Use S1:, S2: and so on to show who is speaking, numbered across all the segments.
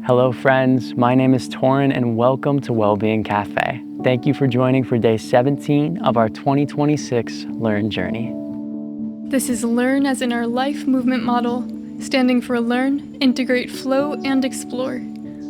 S1: Hello friends, my name is Torin and welcome to Wellbeing Café. Thank you for joining for day 17 of our 2026 Learn Journey.
S2: This is Learn as in our life movement model, standing for learn, integrate, flow, and explore.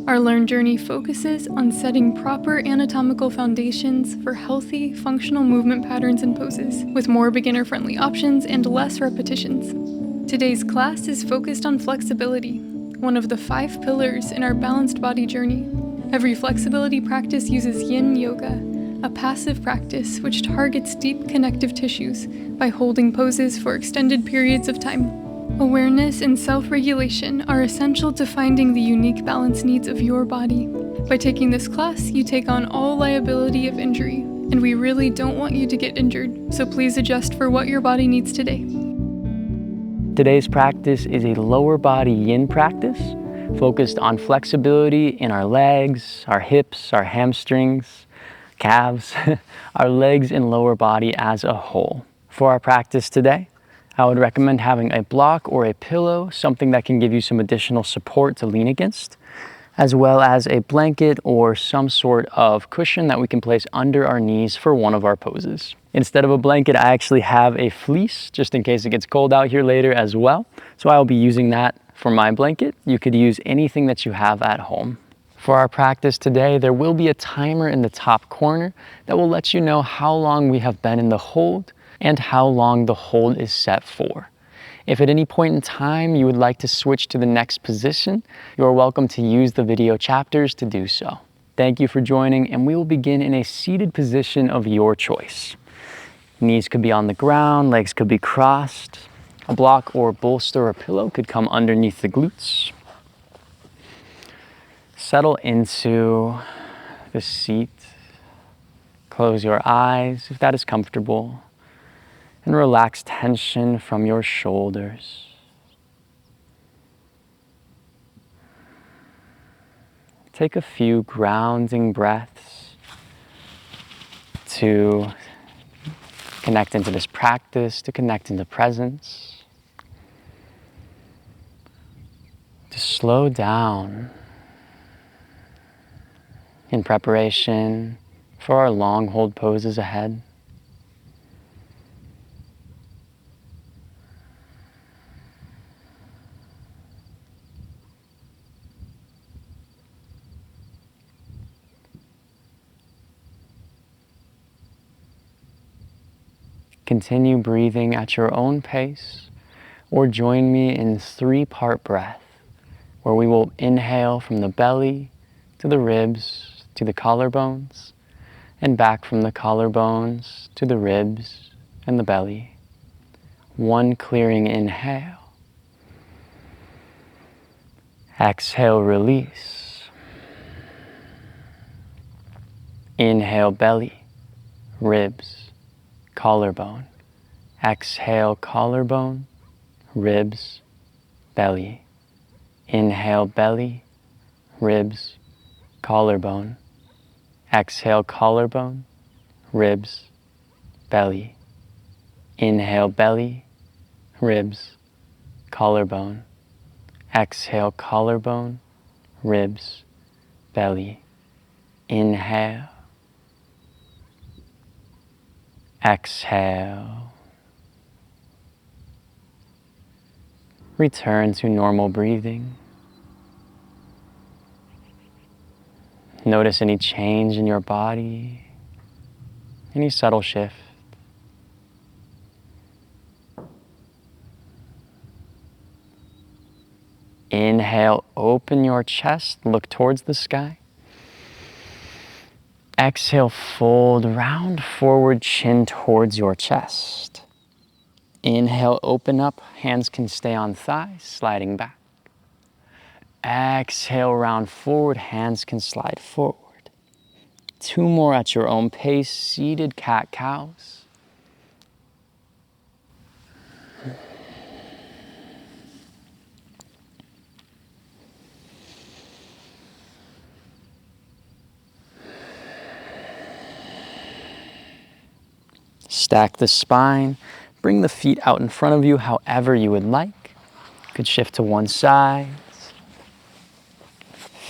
S2: Our Learn Journey focuses on setting proper anatomical foundations for healthy, functional movement patterns and poses, with more beginner-friendly options and less repetitions. Today's class is focused on flexibility, one of the 5 pillars in our balanced body journey. Every flexibility practice uses Yin Yoga, a passive practice which targets deep connective tissues by holding poses for extended periods of time. Awareness and self-regulation are essential to finding the unique balance needs of your body. By taking this class, you take on all liability of injury, and we really don't want you to get injured, so please adjust for what your body needs today.
S1: Today's practice is a lower body yin practice focused on flexibility in our legs, our hips, our hamstrings, calves, our legs and lower body as a whole. For our practice today, I would recommend having a block or a pillow, something that can give you some additional support to lean against, as well as a blanket or some sort of cushion that we can place under our knees for one of our poses. Instead of a blanket, I actually have a fleece, just in case it gets cold out here later as well. So I'll be using that for my blanket. You could use anything that you have at home. For our practice today, there will be a timer in the top corner that will let you know how long we have been in the hold and how long the hold is set for. If at any point in time you would like to switch to the next position, you are welcome to use the video chapters to do so. Thank you for joining, and we will begin in a seated position of your choice. Knees could be on the ground, legs could be crossed. A block or bolster or pillow could come underneath the glutes. Settle into the seat. Close your eyes if that is comfortable, and relax tension from your shoulders. Take a few grounding breaths to connect into this practice, to connect into presence, to slow down in preparation for our long hold poses ahead. Continue breathing at your own pace, or join me in 3-part breath, where we will inhale from the belly to the ribs to the collarbones, and back from the collarbones to the ribs and the belly. 1 clearing inhale. Exhale, release. Inhale, belly, ribs, collarbone. Exhale, collarbone, ribs, belly. Inhale, belly, ribs, collarbone. Exhale, collarbone, ribs, belly. Inhale, belly, ribs, collarbone. Exhale, collarbone, ribs, belly. Inhale. Exhale. Return to normal breathing. Notice any change in your body, any subtle shift. Inhale, open your chest, look towards the sky. Exhale, fold, round forward, chin towards your chest. Inhale, open up, hands can stay on thighs, sliding back. Exhale, round forward, hands can slide forward. 2 more at your own pace, seated cat-cows. Stack the spine, bring the feet out in front of you however you would like. You could shift to one side.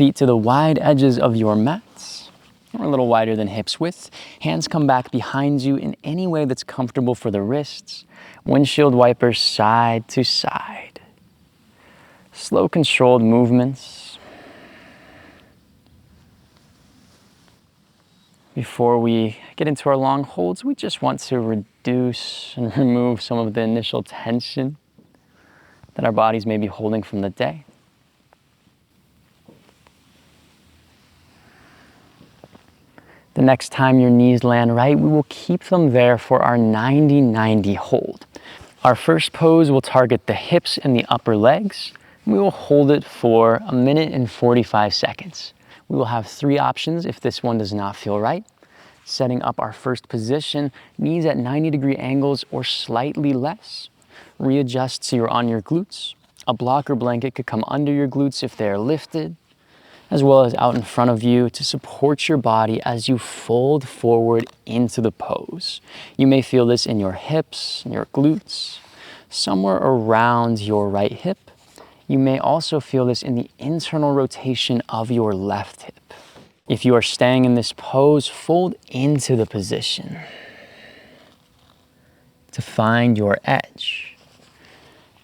S1: Feet to the wide edges of your mats, or a little wider than hips width. Hands come back behind you in any way that's comfortable for the wrists. Windshield wipers side to side. Slow, controlled movements. Before we get into our long holds, we just want to reduce and remove some of the initial tension that our bodies may be holding from the day. The next time your knees land right, we will keep them there for our 90-90 hold. Our first pose will target the hips and the upper legs. We will hold it for 1 minute and 45 seconds. We will have 3 options if this one does not feel right. Setting up our first position, knees at 90-degree angles or slightly less. Readjust so you're on your glutes. A blocker blanket could come under your glutes if they are lifted, as well as out in front of you to support your body as you fold forward into the pose. You may feel this in your hips, in your glutes, somewhere around your right hip. You may also feel this in the internal rotation of your left hip. If you are staying in this pose, fold into the position to find your edge.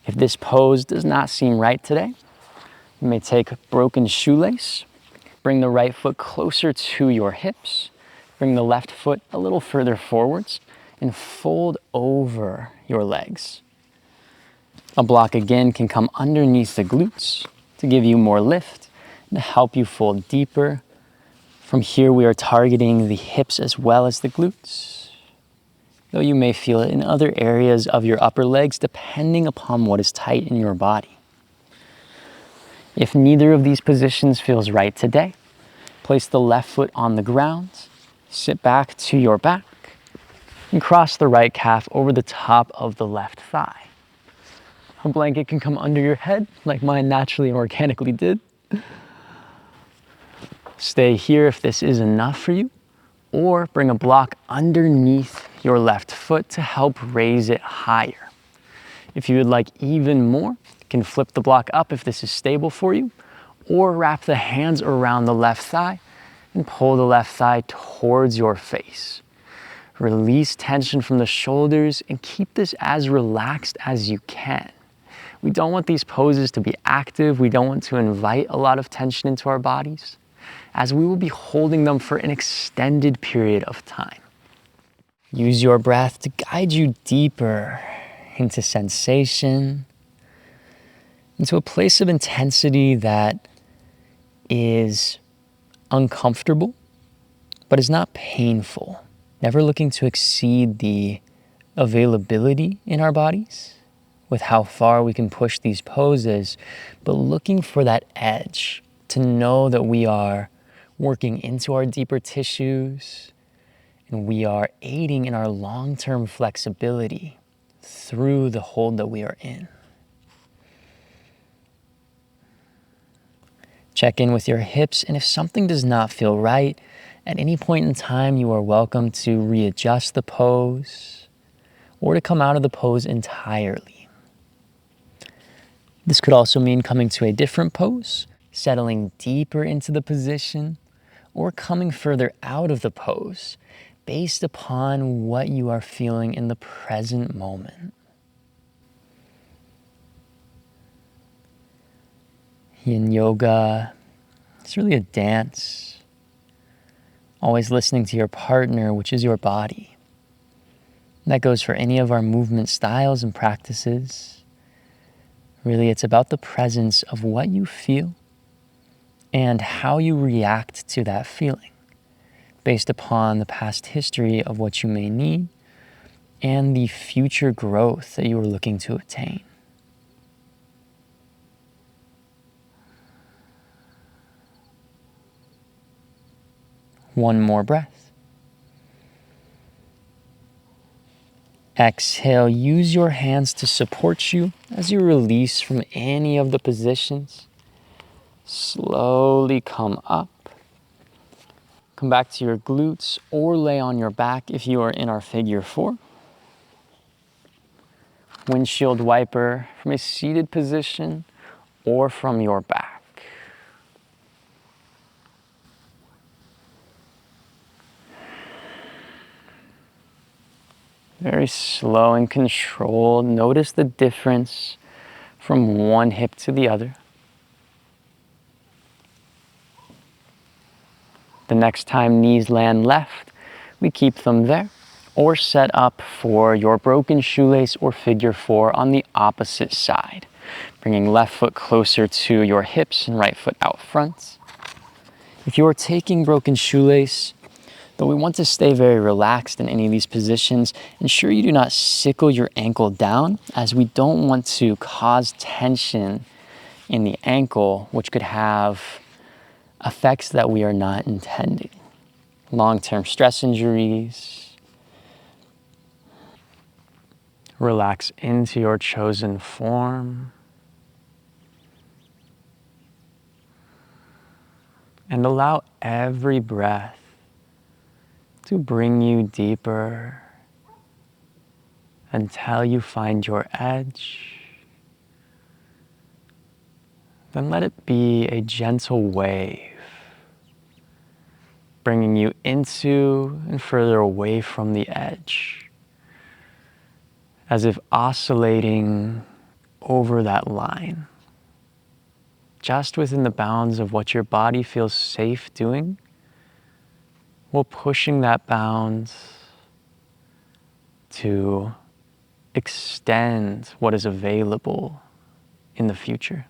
S1: If this pose does not seem right today, you may take a broken shoelace, bring the right foot closer to your hips, bring the left foot a little further forwards, and fold over your legs. A block again can come underneath the glutes to give you more lift and to help you fold deeper. From here, we are targeting the hips as well as the glutes, though you may feel it in other areas of your upper legs depending upon what is tight in your body. If neither of these positions feels right today, place the left foot on the ground, sit back to your back, and cross the right calf over the top of the left thigh. A blanket can come under your head, like mine naturally and organically did. Stay here if this is enough for you, or bring a block underneath your left foot to help raise it higher. If you would like even more, you can flip the block up if this is stable for you, or wrap the hands around the left thigh and pull the left thigh towards your face. Release tension from the shoulders and keep this as relaxed as you can. We don't want these poses to be active. We don't want to invite a lot of tension into our bodies, as we will be holding them for an extended period of time. Use your breath to guide you deeper into sensation, into a place of intensity that is uncomfortable, but is not painful. Never looking to exceed the availability in our bodies with how far we can push these poses, but looking for that edge to know that we are working into our deeper tissues and we are aiding in our long-term flexibility through the hold that we are in. Check in with your hips, and if something does not feel right, at any point in time, you are welcome to readjust the pose or to come out of the pose entirely. This could also mean coming to a different pose, settling deeper into the position, or coming further out of the pose based upon what you are feeling in the present moment. Yin Yoga, it's really a dance. Always listening to your partner, which is your body. And that goes for any of our movement styles and practices. Really, it's about the presence of what you feel and how you react to that feeling based upon the past history of what you may need and the future growth that you are looking to attain. One more breath. Exhale, use your hands to support you as you release from any of the positions. Slowly come up. Come back to your glutes or lay on your back if you are in our figure 4. Windshield wiper from a seated position or from your back. Very slow and controlled. Notice the difference from one hip to the other. The next time knees land left, we keep them there, or set up for your broken shoelace or figure 4 on the opposite side, bringing left foot closer to your hips and right foot out front. If you are taking broken shoelace, but we want to stay very relaxed in any of these positions, ensure you do not sickle your ankle down, as we don't want to cause tension in the ankle, which could have effects that we are not intending. Long-term stress injuries. Relax into your chosen form. And allow every breath to bring you deeper until you find your edge. Then let it be a gentle wave, bringing you into and further away from the edge, as if oscillating over that line, just within the bounds of what your body feels safe doing, while pushing that bound to extend what is available in the future.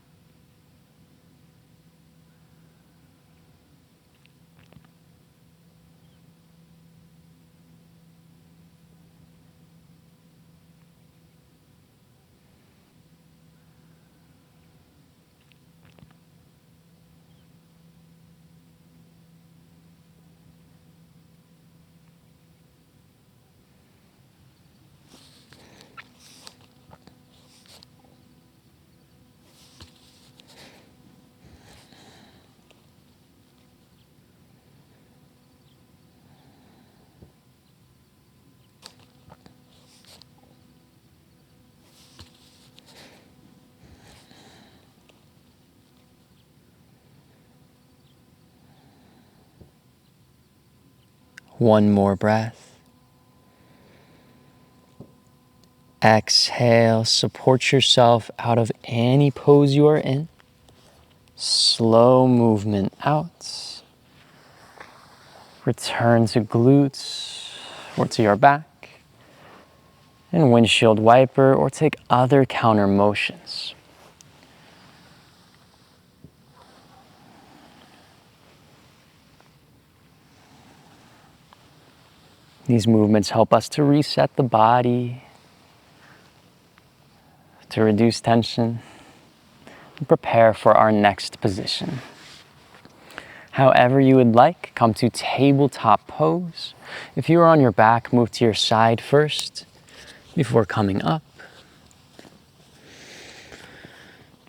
S1: One more breath. Exhale, support yourself out of any pose you are in. Slow movement out. Return to glutes or to your back. And windshield wiper, or take other counter motions. These movements help us to reset the body, to reduce tension, and prepare for our next position. However you would like, come to tabletop pose. If you are on your back, move to your side first before coming up.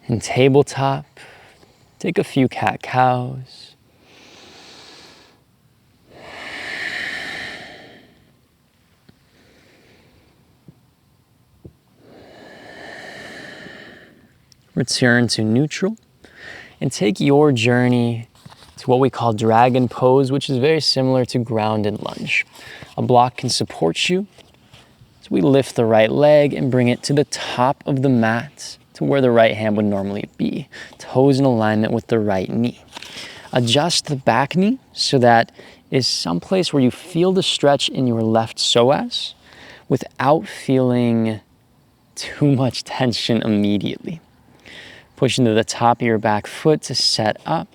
S1: In tabletop, take a few cat-cows. Return to neutral and take your journey to what we call dragon pose, which is very similar to grounded lunge. A block can support you. So we lift the right leg and bring it to the top of the mat to where the right hand would normally be. Toes in alignment with the right knee. Adjust the back knee so that is someplace where you feel the stretch in your left psoas without feeling too much tension immediately. Push into the top of your back foot to set up.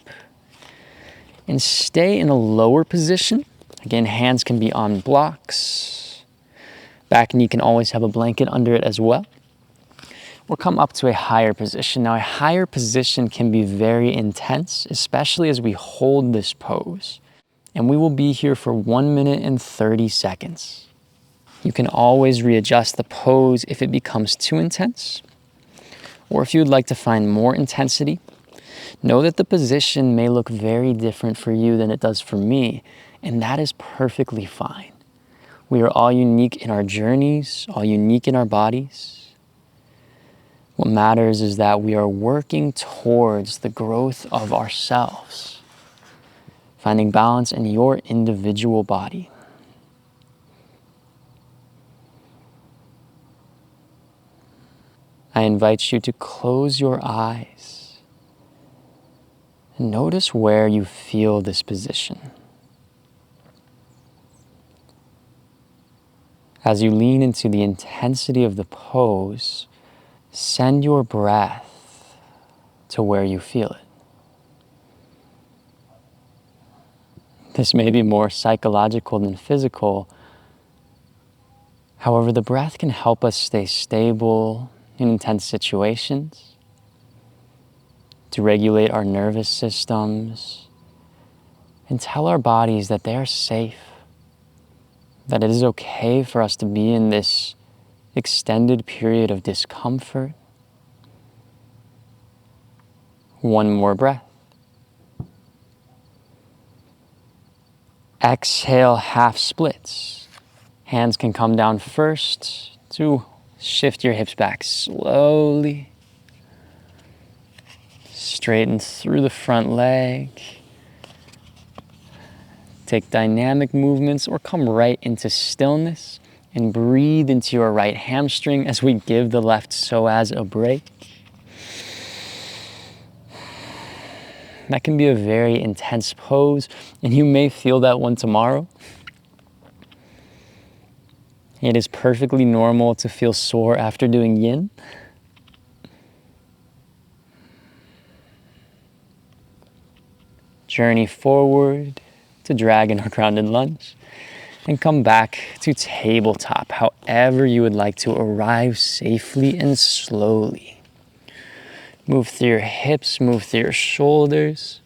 S1: And stay in a lower position. Again, hands can be on blocks. Back knee can always have a blanket under it as well. Or come up to a higher position. Now, a higher position can be very intense, especially as we hold this pose. And we will be here for 1 minute and 30 seconds. You can always readjust the pose if it becomes too intense. Or if you would like to find more intensity, know that the position may look very different for you than it does for me, and that is perfectly fine. We are all unique in our journeys, all unique in our bodies. What matters is that we are working towards the growth of ourselves, finding balance in your individual body. I invite you to close your eyes and notice where you feel this position. As you lean into the intensity of the pose, send your breath to where you feel it. This may be more psychological than physical. However, the breath can help us stay stable in intense situations, to regulate our nervous systems, and tell our bodies that they are safe, that it is okay for us to be in this extended period of discomfort. One more breath. Exhale, half splits. Hands can come down first to shift your hips back slowly. Straighten through the front leg. Take dynamic movements or come right into stillness and breathe into your right hamstring as we give the left psoas a break. That can be a very intense pose, and you may feel that one tomorrow. It is perfectly normal to feel sore after doing yin. Journey forward to dragon or grounded lunge, and come back to tabletop, however you would like to arrive safely and slowly. Move through your hips, move through your shoulders.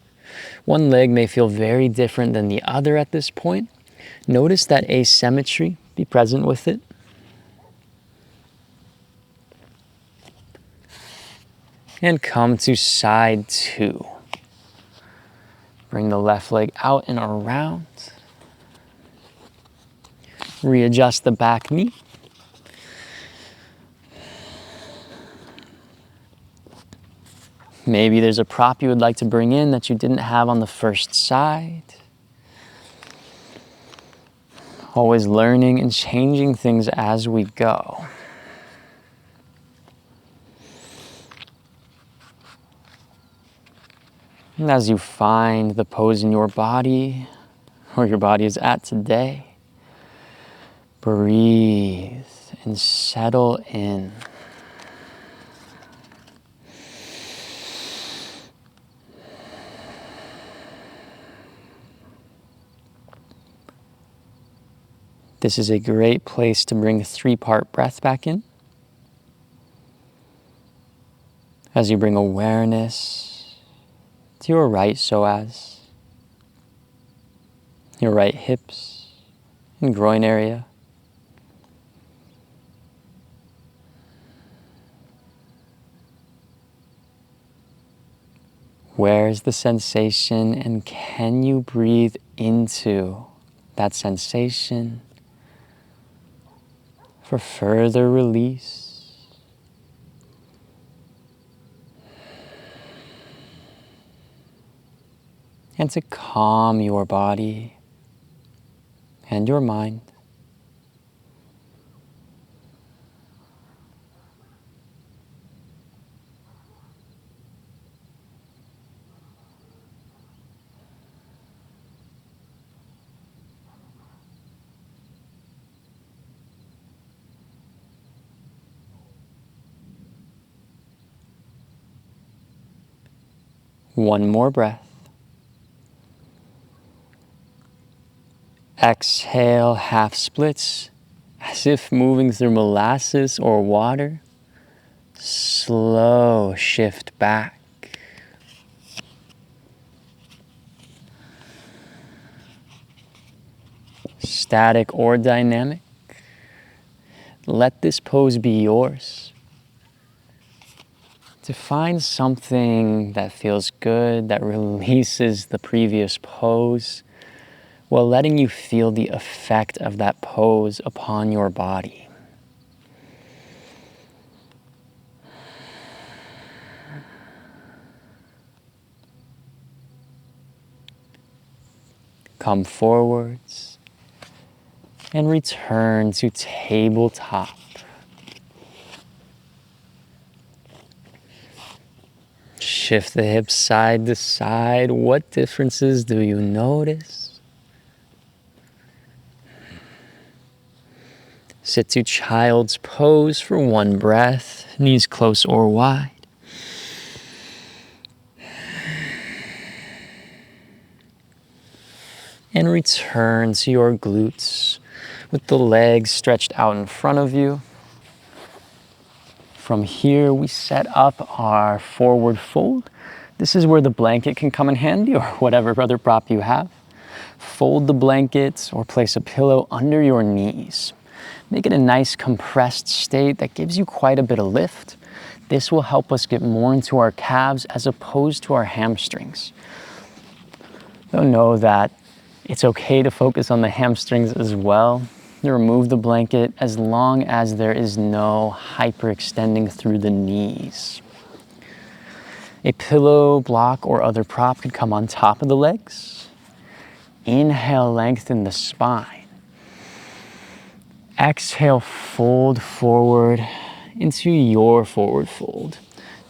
S1: One leg may feel very different than the other at this point. Notice that asymmetry, be present with it. And come to side two. Bring the left leg out and around. Readjust the back knee. Maybe there's a prop you would like to bring in that you didn't have on the first side. Always learning and changing things as we go. And as you find the pose in your body, where your body is at today, breathe and settle in. This is a great place to bring 3-part breath back in. As you bring awareness to your right psoas, your right hips and groin area. Where is the sensation, and can you breathe into that sensation for further release? And to calm your body and your mind. One more breath. Exhale, half splits, as if moving through molasses or water. Slow shift back. Static or dynamic, let this pose be yours. To find something that feels good, that releases the previous pose, while letting you feel the effect of that pose upon your body. Come forwards and return to tabletop. shift the hips side to side. What differences do you notice? Sit to child's pose for one breath, knees close or wide. And return to your glutes with the legs stretched out in front of you. From here, we set up our forward fold. This is where the blanket can come in handy, or whatever other prop you have. Fold the blanket or place a pillow under your knees. Make it a nice compressed state that gives you quite a bit of lift. This will help us get more into our calves as opposed to our hamstrings. You'll know that it's okay to focus on the hamstrings as well. You remove the blanket as long as there is no hyperextending through the knees. A pillow, block, or other prop could come on top of the legs. Inhale, lengthen the spine. Exhale, fold forward into your forward fold.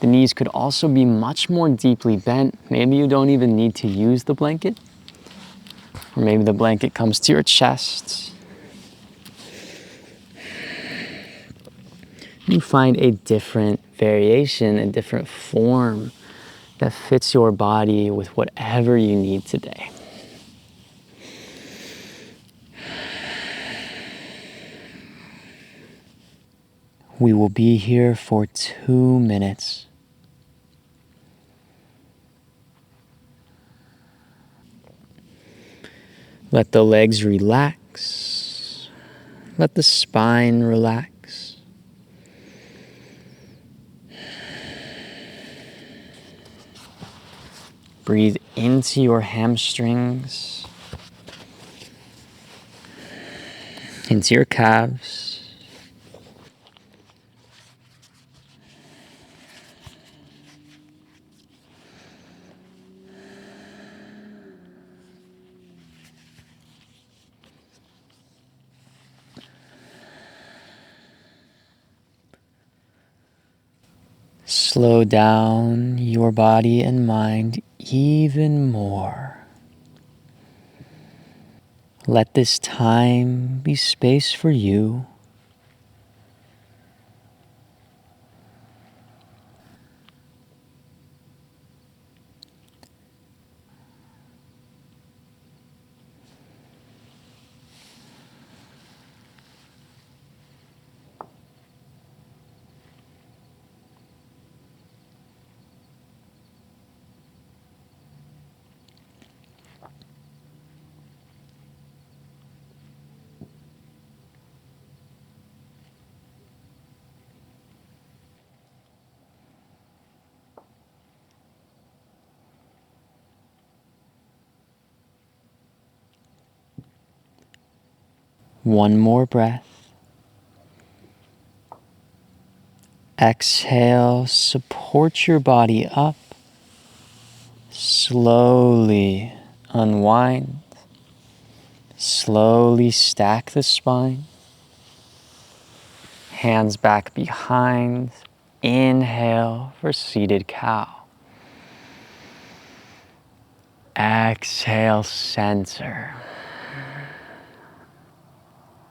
S1: The knees could also be much more deeply bent. Maybe you don't even need to use the blanket. Or maybe the blanket comes to your chest. You find a different variation, a different form that fits your body with whatever you need today. We will be here for 2 minutes. Let the legs relax. Let the spine relax. Breathe into your hamstrings, into your calves. Slow down your body and mind even more. Let this time be space for you. One more breath. Exhale, support your body up. Slowly unwind. Slowly stack the spine. Hands back behind. Inhale for seated cow. Exhale, center.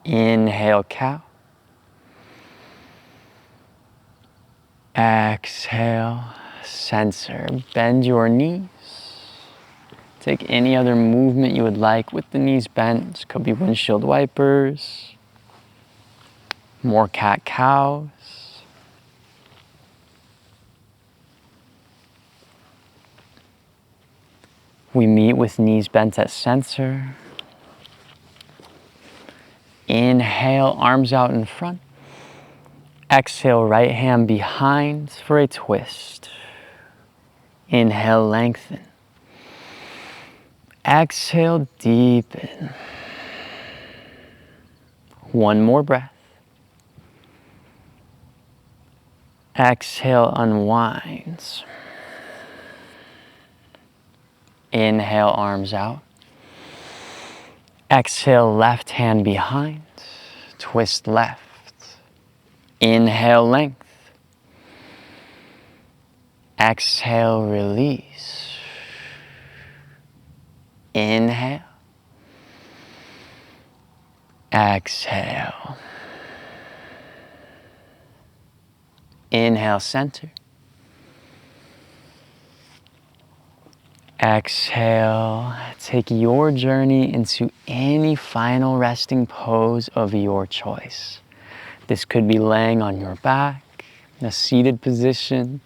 S1: Inhale, cow. Exhale, center. Bend your knees. Take any other movement you would like with the knees bent. Could be windshield wipers, more cat-cows. We meet with knees bent at center. Inhale, arms out in front. Exhale, right hand behind for a twist. Inhale, lengthen. Exhale, deepen. One more breath. Exhale, unwind. Inhale, arms out. Exhale, left hand behind. Twist left. Inhale, length. Exhale, release. Inhale. Exhale. Inhale, center. Exhale, take your journey into any final resting pose of your choice. This could be laying on your back, a seated position,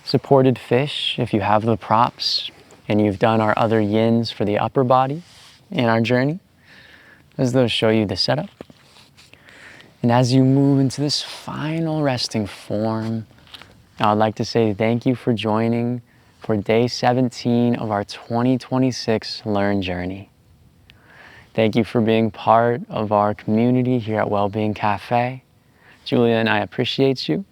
S1: supported fish if you have the props and you've done our other yins for the upper body in our journey, as those show you the setup. And as you move into this final resting form, I'd like to say thank you for joining for day 17 of our 2026 Learn Journey. Thank you for being part of our community here at Wellbeing Café. Julia and I appreciate you.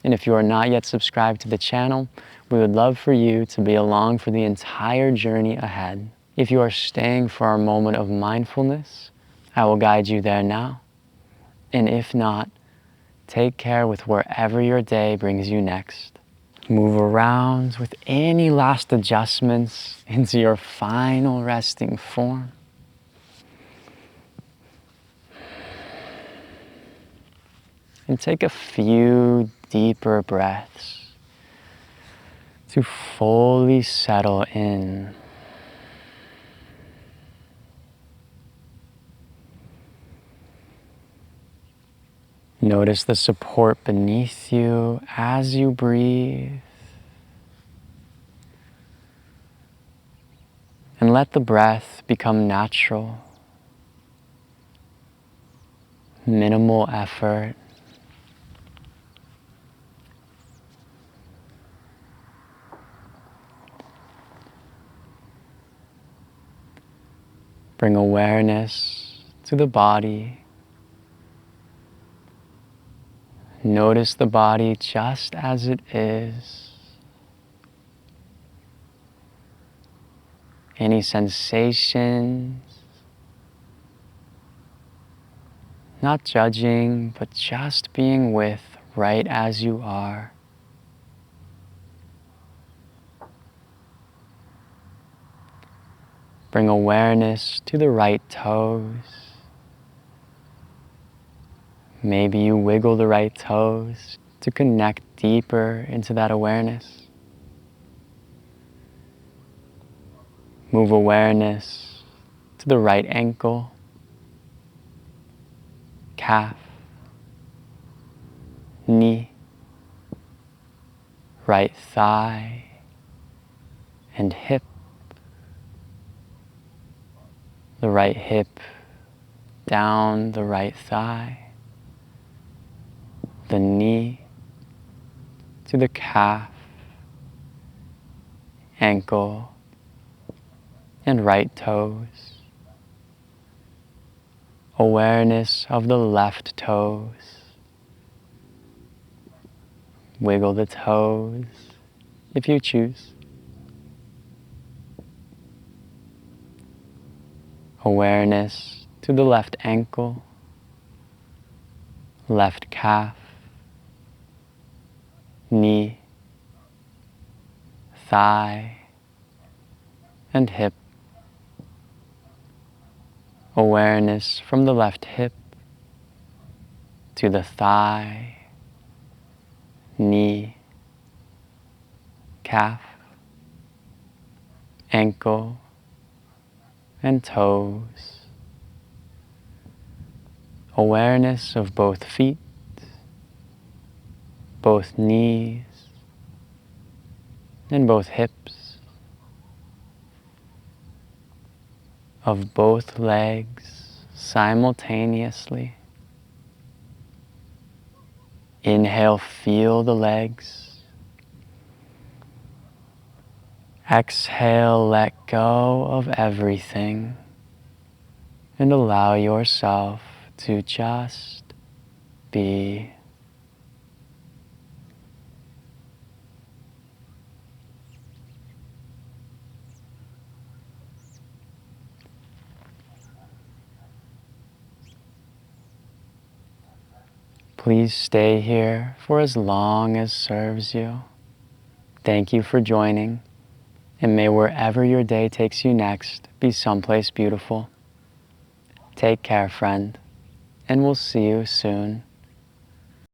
S1: And if you are not yet subscribed to the channel, we would love for you to be along for the entire journey ahead. If you are staying for our moment of mindfulness, I will guide you there now. And if not, take care with wherever your day brings you next. Move around with any last adjustments into your final resting form. And take a few deeper breaths to fully settle in. Notice the support beneath you as you breathe. And let the breath become natural. Minimal effort. Bring awareness to the body. Notice the body just as it is. Any sensations, not judging, but just being with right as you are. Bring awareness to the right toes. Maybe you wiggle the right toes to connect deeper into that awareness. Move awareness to the right ankle, calf, knee, right thigh, and hip. The right hip down the right thigh, the knee to the calf, ankle, and right toes. Awareness of the left toes. Wiggle the toes if you choose. Awareness to the left ankle, left calf, knee, thigh, and hip. Awareness from the left hip to the thigh, knee, calf, ankle, and toes. Awareness of both feet, both knees, and both hips, of both legs simultaneously. Inhale, feel the legs. Exhale, let go of everything and allow yourself to just be. Please stay here for as long as serves you. Thank you for joining, and may wherever your day takes you next be someplace beautiful. Take care, friend, and we'll see you soon.